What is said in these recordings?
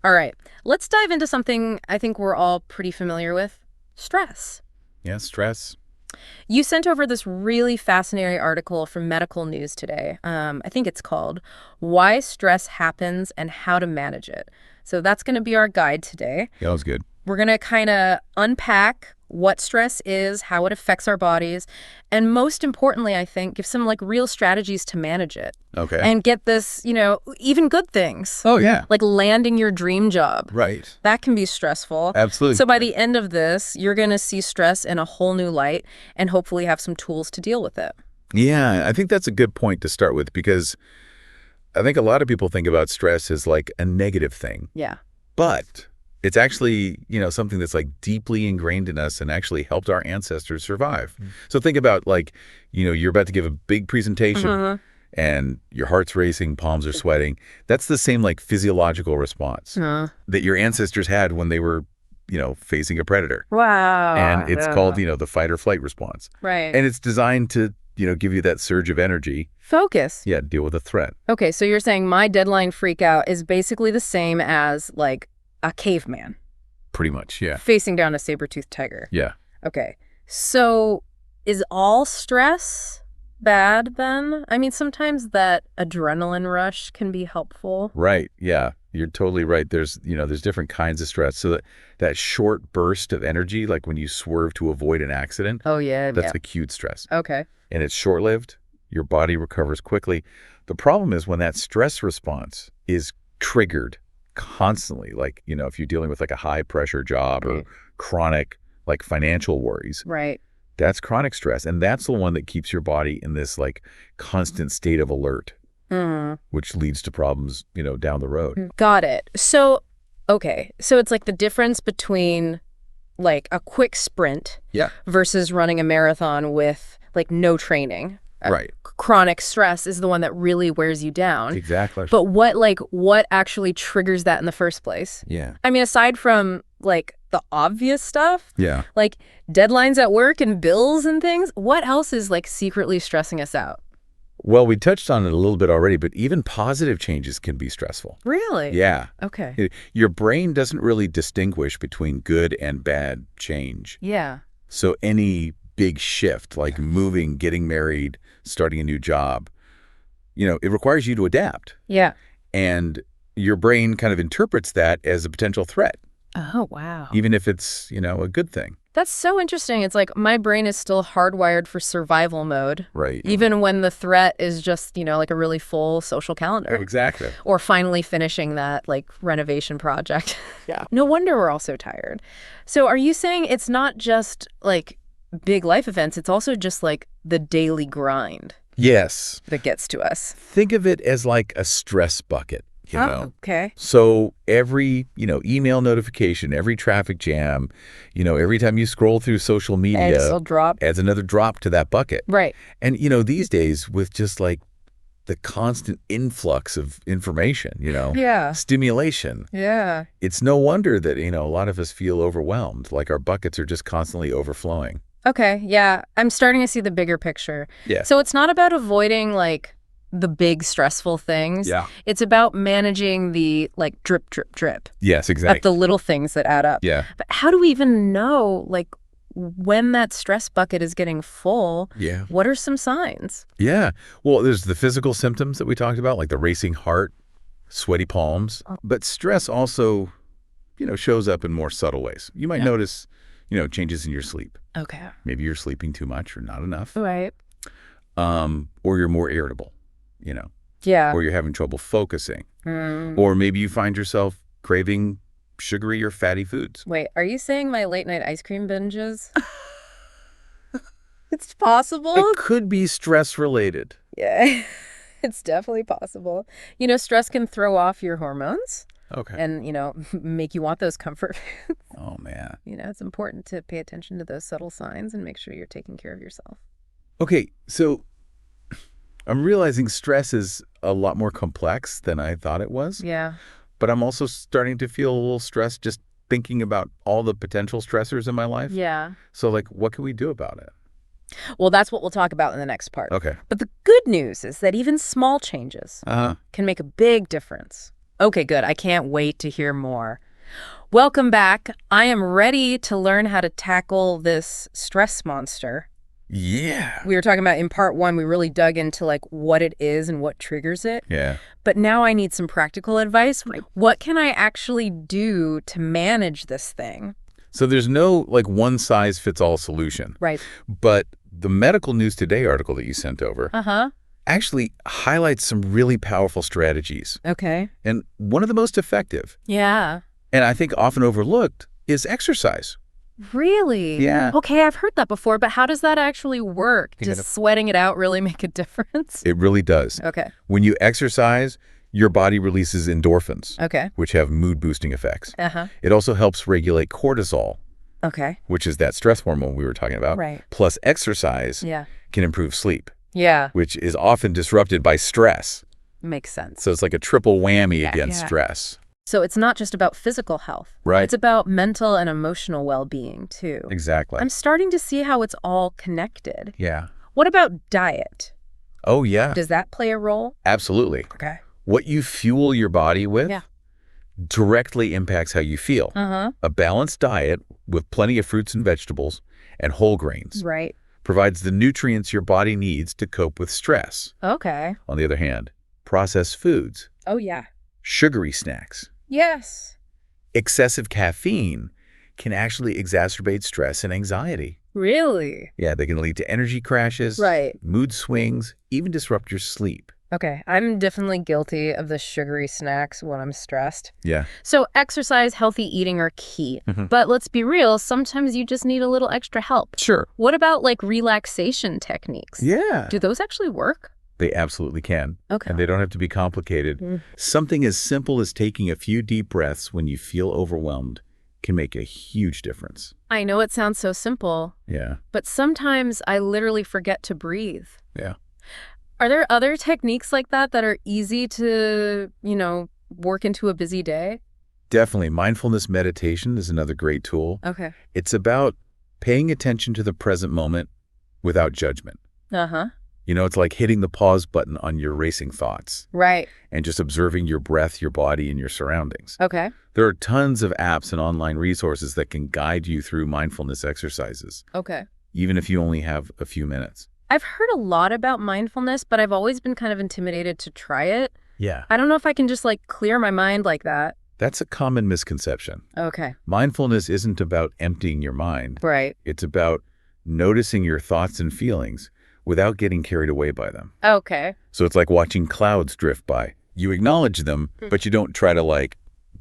All right, let's dive into something I think we're all pretty familiar with, stress. Yeah, stress. You sent over this really fascinating article from Medical News today. I think it's called Why Stress Happens and How to Manage It. So that's going to be our guide today. Yeah, that was good. We're going to kind of unpack what stress is, how it affects our bodies, and most importantly, I think, give some like real strategies to manage it. Okay. And get this, even good things. Oh, yeah. Like landing your dream job. Right. That can be stressful. Absolutely. So by the end of this, you're going to see stress in a whole new light and hopefully have some tools to deal with it. Yeah, I think that's a good point to start with because I think a lot of people think about stress as like a negative thing. Yeah. But it's actually, something that's like deeply ingrained in us and actually helped our ancestors survive. So think about like, you're about to give a big presentation and your heart's racing, palms are sweating. That's the same like physiological response that your ancestors had when they were, facing a predator. Wow. And it's called, the fight or flight response. Right. And it's designed to, give you that surge of energy. Focus. Yeah, deal with a threat. Okay, so you're saying my deadline freak out is basically the same as like a caveman Pretty much, yeah. facing down a saber-toothed tiger. Yeah. Okay. So is all stress bad then? I mean, sometimes that adrenaline rush can be helpful. Right, yeah. You're totally right. There's different kinds of stress. So that short burst of energy, like when you swerve to avoid an accident, Oh, yeah. that's acute stress. Okay. And it's short-lived. Your body recovers quickly. The problem is when that stress response is triggered constantly, like, if you're dealing with like a high-pressure job or chronic like financial worries, Right. that's chronic stress. And that's the one that keeps your body in this like constant state of alert, which leads to problems, down the road. Got it. So, okay. So it's like the difference between like a quick sprint Yeah. versus running a marathon with like no training. Right. Chronic stress is the one that really wears you down. Exactly. But what actually triggers that in the first place? Yeah. I mean, aside from like the obvious stuff, Yeah. like deadlines at work and bills and things, what else is like secretly stressing us out? Well, we touched on it a little bit already, but even positive changes can be stressful. Really? Yeah. Okay. Your brain doesn't really distinguish between good and bad change. Yeah. So any big shift, like moving, getting married, starting a new job, it requires you to adapt. Yeah. And your brain kind of interprets that as a potential threat, Oh, wow. even if it's, a good thing. That's so interesting. It's like my brain is still hardwired for survival mode. Right. Even when the threat is just, like a really full social calendar. Exactly. Or finally finishing that like renovation project. Yeah. No wonder we're all so tired. So are you saying it's not just like big life events, it's also just like the daily grind Yes. that gets to us? Think of it as like a stress bucket, Okay. So every, email notification, every traffic jam, every time you scroll through social And media it'll drop. adds another drop to that bucket. Right. And, these days with just like the constant influx of information, Yeah. stimulation, Yeah. it's no wonder that, a lot of us feel overwhelmed, like our buckets are just constantly overflowing. Okay. Yeah. I'm starting to see the bigger picture. Yeah. So it's not about avoiding like the big stressful things. Yeah. It's about managing the like drip, drip, drip Yes, at exactly. the little things that add up. Yeah. But how do we even know like when that stress bucket is getting full? Yeah. What are some signs? Yeah. Well, there's the physical symptoms that we talked about, like the racing heart, sweaty palms. But stress also, shows up in more subtle ways. You might notice, changes in your sleep. Okay. Maybe you're sleeping too much or not enough. Right. Or you're more irritable, Yeah. or you're having trouble focusing. Or maybe you find yourself craving sugary or fatty foods. Wait, are you saying my late night ice cream binges? It's possible. It could be stress related. Yeah. It's definitely possible. Stress can throw off your hormones Okay. and, make you want those comfort foods. Oh, man. It's important to pay attention to those subtle signs and make sure you're taking care of yourself. Okay, so I'm realizing stress is a lot more complex than I thought it was. Yeah. But I'm also starting to feel a little stressed just thinking about all the potential stressors in my life. Yeah. So, like, what can we do about it? Well, that's what we'll talk about in the next part. Okay. But the good news is that even small changes can make a big difference. Okay, good. I can't wait to hear more. Welcome back. I am ready to learn how to tackle this stress monster. Yeah. We were talking about in part one, we really dug into like what it is and what triggers it. Yeah. But now I need some practical advice. What can I actually do to manage this thing? So there's no like one-size-fits-all solution. Right. But the Medical News Today article that you sent over Uh-huh. actually highlights some really powerful strategies. Okay. And one of the most effective, Yeah. and I think often overlooked, is exercise. Really? Yeah. Okay, I've heard that before, but how does that actually work? Does sweating it out really make a difference? It really does. Okay. When you exercise, your body releases endorphins, Okay. which have mood-boosting effects. Uh-huh. It also helps regulate cortisol, Okay. which is that stress hormone we were talking about. Right. Plus, exercise Yeah. can improve sleep, Yeah. which is often disrupted by stress. Makes sense. So it's like a triple whammy against Yeah. stress. So it's not just about physical health. Right. It's about mental and emotional well-being, too. Exactly. I'm starting to see how it's all connected. Yeah. What about diet? Oh, yeah. Does that play a role? Absolutely. Okay. What you fuel your body with Yeah. directly impacts how you feel. Uh-huh. A balanced diet with plenty of fruits and vegetables and whole grains Right. provides the nutrients your body needs to cope with stress. Okay. On the other hand, processed foods, Oh, yeah. sugary snacks, Yes. excessive caffeine can actually exacerbate stress and anxiety. Really? Yeah, they can lead to energy crashes, Right. mood swings, even disrupt your sleep. Okay. I'm definitely guilty of the sugary snacks when I'm stressed. Yeah. So exercise, healthy eating are key. But let's be real, sometimes you just need a little extra help. Sure. What about like relaxation techniques? Yeah. Do those actually work? They absolutely can. Okay. And they don't have to be complicated. Mm. Something as simple as taking a few deep breaths when you feel overwhelmed can make a huge difference. I know it sounds so simple, Yeah. but sometimes I literally forget to breathe. Yeah. Are there other techniques like that that are easy to, work into a busy day? Definitely. Mindfulness meditation is another great tool. Okay. It's about paying attention to the present moment without judgment. Uh-huh. It's like hitting the pause button on your racing thoughts Right. and just observing your breath, your body, and your surroundings. Okay. There are tons of apps and online resources that can guide you through mindfulness exercises, Okay. even if you only have a few minutes. I've heard a lot about mindfulness, but I've always been kind of intimidated to try it. Yeah. I don't know if I can just clear my mind like that. That's a common misconception. Okay. Mindfulness isn't about emptying your mind. Right. It's about noticing your thoughts and feelings without getting carried away by them. Okay. So it's like watching clouds drift by. You acknowledge them, but you don't try to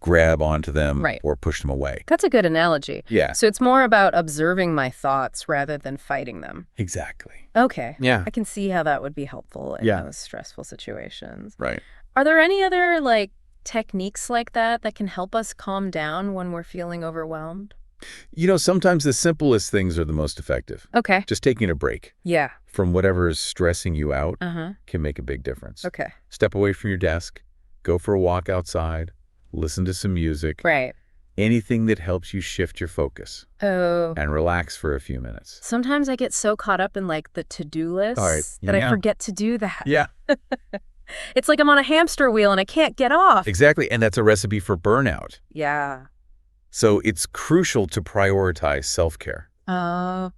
grab onto them Right. or push them away. That's a good analogy. Yeah. So it's more about observing my thoughts rather than fighting them. Exactly. Okay. Yeah. I can see how that would be helpful in Yeah. those stressful situations. Right. Are there any other techniques like that that can help us calm down when we're feeling overwhelmed? Sometimes the simplest things are the most effective. Okay. Just taking a break Yeah. from whatever is stressing you out Uh-huh. can make a big difference. Okay. Step away from your desk, go for a walk outside, listen to some music, Right. anything that helps you shift your focus Oh. and relax for a few minutes. Sometimes I get so caught up in the to-do list All right. that I Yeah. forget to do that. Yeah, It's like I'm on a hamster wheel and I can't get off. exactly. And that's a recipe for burnout. Yeah. So it's crucial to prioritize self-care, Oh.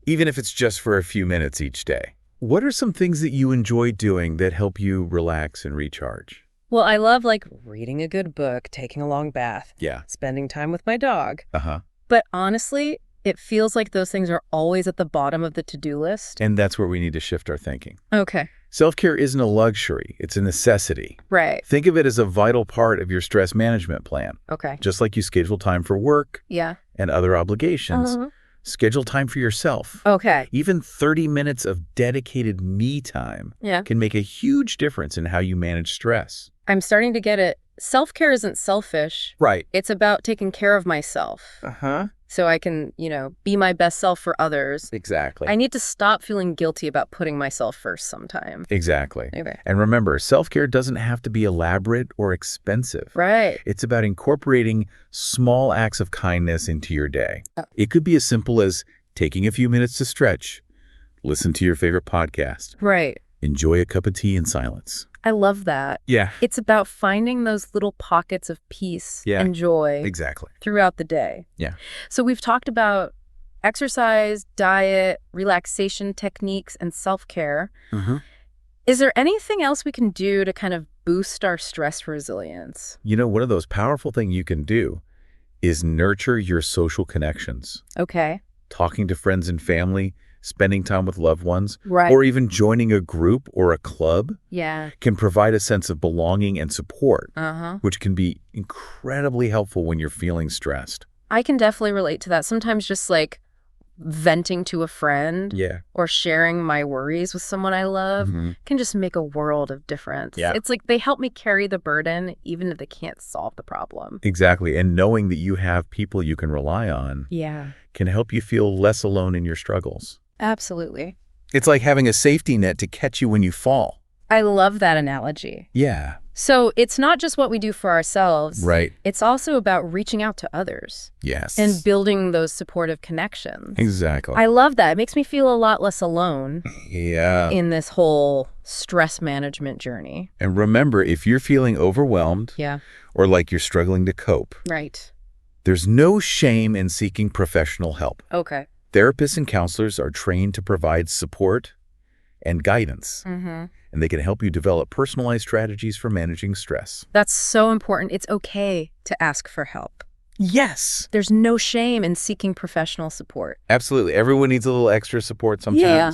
even if it's just for a few minutes each day. What are some things that you enjoy doing that help you relax and recharge? Well, I love reading a good book, taking a long bath, Yeah. spending time with my dog. Uh-huh. But honestly, it feels like those things are always at the bottom of the to-do list. And that's where we need to shift our thinking. Okay. Self-care isn't a luxury, it's a necessity. Right. Think of it as a vital part of your stress management plan. Okay. Just like you schedule time for work Yeah. and other obligations, Uh-huh. schedule time for yourself. Okay. Even 30 minutes of dedicated me time Yeah. can make a huge difference in how you manage stress. I'm starting to get it. Self-care isn't selfish. Right. It's about taking care of myself Uh-huh. so I can, be my best self for others. Exactly. I need to stop feeling guilty about putting myself first sometime. Exactly. Okay. And remember, self-care doesn't have to be elaborate or expensive. Right. It's about incorporating small acts of kindness into your day. Oh. It could be as simple as taking a few minutes to stretch, listen to your favorite podcast, Right. enjoy a cup of tea in silence. I love that. Yeah. It's about finding those little pockets of peace Yeah. and joy Exactly. throughout the day. Yeah. So we've talked about exercise, diet, relaxation techniques, and self-care. Mm-hmm. Is there anything else we can do to kind of boost our stress resilience? One of those powerful things you can do is nurture your social connections. Okay. Talking to friends and family, spending time with loved ones, Right. or even joining a group or a club Yeah. can provide a sense of belonging and support, Uh-huh. which can be incredibly helpful when you're feeling stressed. I can definitely relate to that. Sometimes just like venting to a friend Yeah. or sharing my worries with someone I love can just make a world of difference. Yeah. It's like they help me carry the burden even if they can't solve the problem. Exactly. And knowing that you have people you can rely on Yeah. can help you feel less alone in your struggles. Absolutely. It's like having a safety net to catch you when you fall. I love that analogy. Yeah. So it's not just what we do for ourselves. Right. It's also about reaching out to others Yes. and building those supportive connections. Exactly. I love that. It makes me feel a lot less alone Yeah. in this whole stress management journey. And remember, if you're feeling overwhelmed Yeah. or like you're struggling to cope, Right. there's no shame in seeking professional help. Okay. Therapists and counselors are trained to provide support and guidance, Mm-hmm. and they can help you develop personalized strategies for managing stress. That's so important. It's okay to ask for help. Yes. There's no shame in seeking professional support. Absolutely. Everyone needs a little extra support sometimes. Yeah.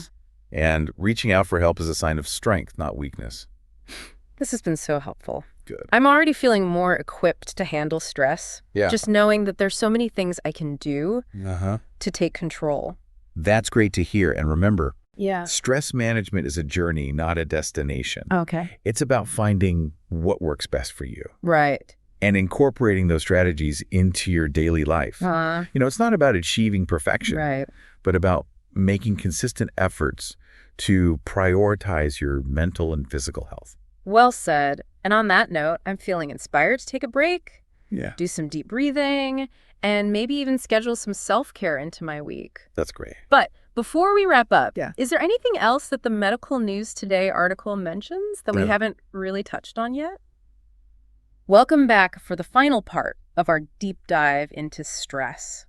And reaching out for help is a sign of strength, not weakness. This has been so helpful. Good. I'm already feeling more equipped to handle stress. Yeah. Just knowing that there's so many things I can do Uh-huh. to take control. That's great to hear. And remember, Yeah. stress management is a journey, not a destination. Okay. It's about finding what works best for you Right. and incorporating those strategies into your daily life. It's not about achieving perfection, Right. but about making consistent efforts to prioritize your mental and physical health. Well said. And on that note, I'm feeling inspired to take a break, Yeah. do some deep breathing, and maybe even schedule some self-care into my week. That's great. But before we wrap up, Yeah. is there anything else that the Medical News Today article mentions that we No. haven't really touched on yet? Welcome back for the final part of our deep dive into stress.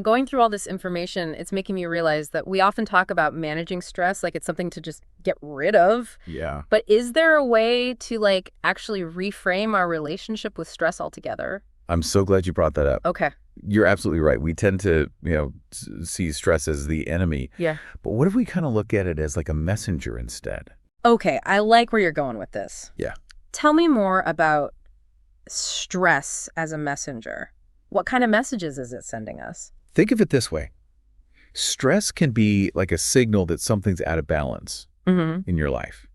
Going through all this information, it's making me realize that we often talk about managing stress like it's something to just get rid of. Yeah. But is there a way to actually reframe our relationship with stress altogether? I'm so glad you brought that up. Okay. You're absolutely right. We tend to, see stress as the enemy. Yeah. But what if we kind of look at it as like a messenger instead? Okay, I like where you're going with this. Yeah. Tell me more about stress as a messenger. What kind of messages is it sending us? Think of it this way. Stress can be like a signal that something's out of balance Mm-hmm. in your life.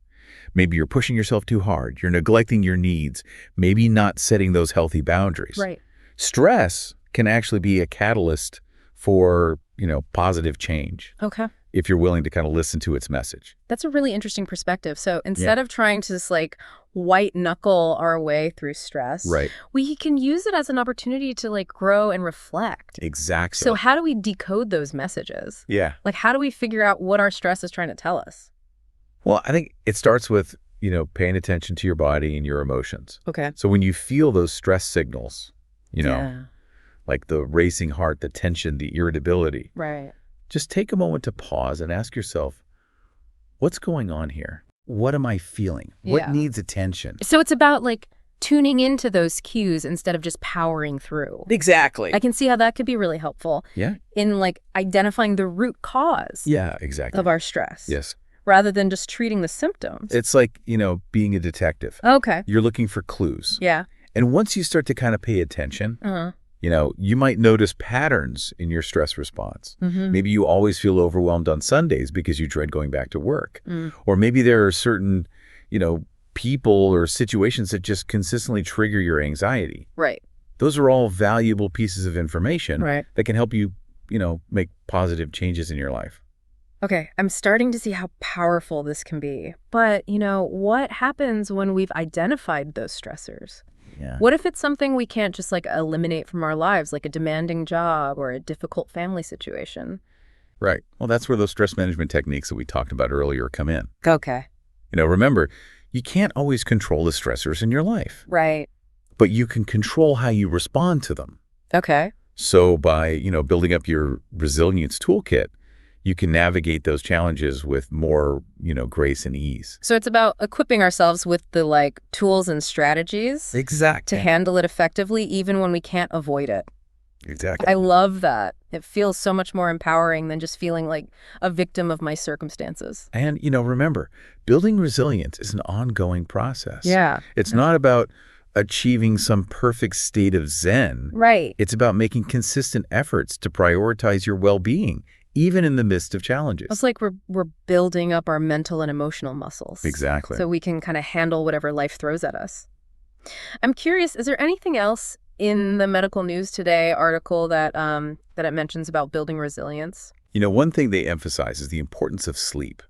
Maybe you're pushing yourself too hard. You're neglecting your needs. Maybe not setting those healthy boundaries. Right. Stress can actually be a catalyst for, positive change Okay. if you're willing to kind of listen to its message. That's a really interesting perspective. So instead of trying to just white knuckle our way through stress, Right. we can use it as an opportunity to grow and reflect. Exactly. So how do we decode those messages? Yeah. How do we figure out what our stress is trying to tell us? Well, I think it starts with, paying attention to your body and your emotions. Okay. So when you feel those stress signals, Yeah. like the racing heart, the tension, the irritability, Right. just take a moment to pause and ask yourself, what's going on here? What am I feeling? Yeah. What needs attention? So it's about tuning into those cues instead of just powering through. Exactly. I can see how that could be really helpful Yeah. in identifying the root cause Yeah, exactly. of our stress. Yes. Rather than just treating the symptoms. It's like, being a detective. Okay. You're looking for clues. Yeah. And once you start to kind of pay attention, Uh-huh. you might notice patterns in your stress response. Mm-hmm. Maybe you always feel overwhelmed on Sundays because you dread going back to work. Mm. Or maybe there are certain, people or situations that just consistently trigger your anxiety. Right. Those are all valuable pieces of information Right. that can help you, make positive changes in your life. Okay. I'm starting to see how powerful this can be. But, what happens when we've identified those stressors? Yeah. What if it's something we can't just eliminate from our lives, like a demanding job or a difficult family situation? Right. Well, that's where those stress management techniques that we talked about earlier come in. Okay. Remember, You can't always control the stressors in your life, Right. but you can control how you respond to them. Okay. So by, building up your resilience toolkit, you can navigate those challenges with more, grace and ease. So it's about equipping ourselves with the tools and strategies Exactly. to handle it effectively, even when we can't avoid it. Exactly. I love that. It feels so much more empowering than just feeling like a victim of my circumstances. And, remember, building resilience is an ongoing process. Yeah. It's not about achieving some perfect state of zen. Right. It's about making consistent efforts to prioritize your well-being, even in the midst of challenges. It's like we're building up our mental and emotional muscles. Exactly. So we can kind of handle whatever life throws at us. I'm curious, is there anything else in the Medical News Today article that it mentions about building resilience? One thing they emphasize is the importance of sleep.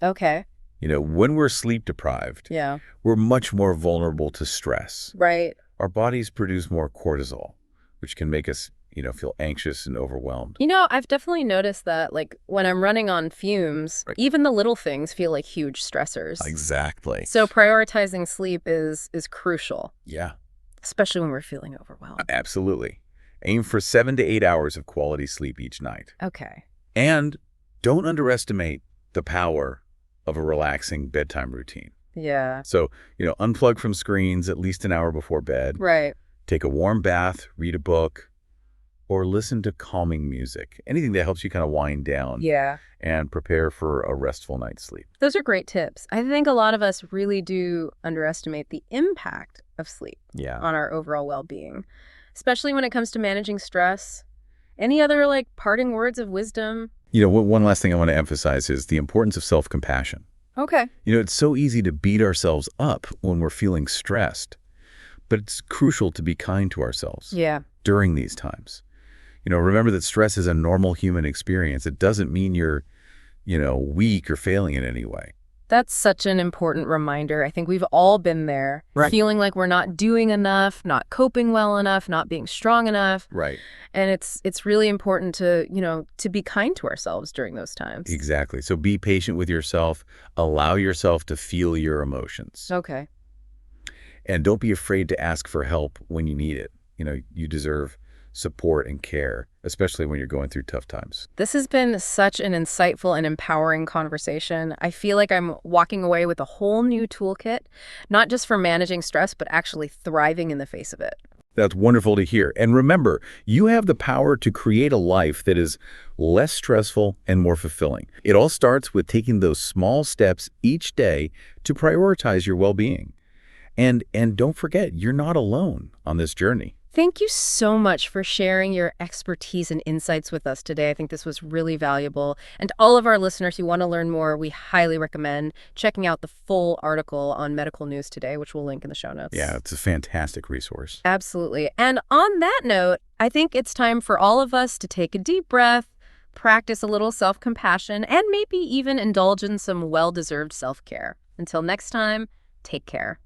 Okay. When we're sleep deprived, Yeah. we're much more vulnerable to stress. Right. Our bodies produce more cortisol, which can make us, feel anxious and overwhelmed. I've definitely noticed that, when I'm running on fumes, Right. even the little things feel like huge stressors. Exactly. So prioritizing sleep is crucial, Yeah, especially when we're feeling overwhelmed. absolutely. Aim for 7 to 8 hours of quality sleep each night. Okay. And don't underestimate the power of a relaxing bedtime routine. Yeah. So, unplug from screens at least an hour before bed. Right. Take a warm bath, read a book, or listen to calming music. Anything that helps you kind of wind down Yeah. and prepare for a restful night's sleep. Those are great tips. I think a lot of us really do underestimate the impact of sleep Yeah. on our overall well-being, especially when it comes to managing stress. Any other parting words of wisdom? One last thing I want to emphasize is the importance of self-compassion. Okay. It's so easy to beat ourselves up when we're feeling stressed, but it's crucial to be kind to ourselves Yeah. during these times. Remember that stress is a normal human experience. It doesn't mean you're, weak or failing in any way. That's such an important reminder. I think we've all been there, Right. feeling like we're not doing enough, not coping well enough, not being strong enough. Right. And it's really important to, to be kind to ourselves during those times. Exactly. So be patient with yourself. Allow yourself to feel your emotions. Okay. And don't be afraid to ask for help when you need it. You deserve support and care, especially when you're going through tough times. This has been such an insightful and empowering conversation. I feel like I'm walking away with a whole new toolkit, not just for managing stress, but actually thriving in the face of it. That's wonderful to hear. And remember, you have the power to create a life that is less stressful and more fulfilling. It all starts with taking those small steps each day to prioritize your well-being. And don't forget, you're not alone on this journey. Thank you so much for sharing your expertise and insights with us today. I think this was really valuable. And to all of our listeners who want to learn more, we highly recommend checking out the full article on Medical News Today, which we'll link in the show notes. Yeah, it's a fantastic resource. Absolutely. And on that note, I think it's time for all of us to take a deep breath, practice a little self-compassion, and maybe even indulge in some well-deserved self-care. Until next time, take care.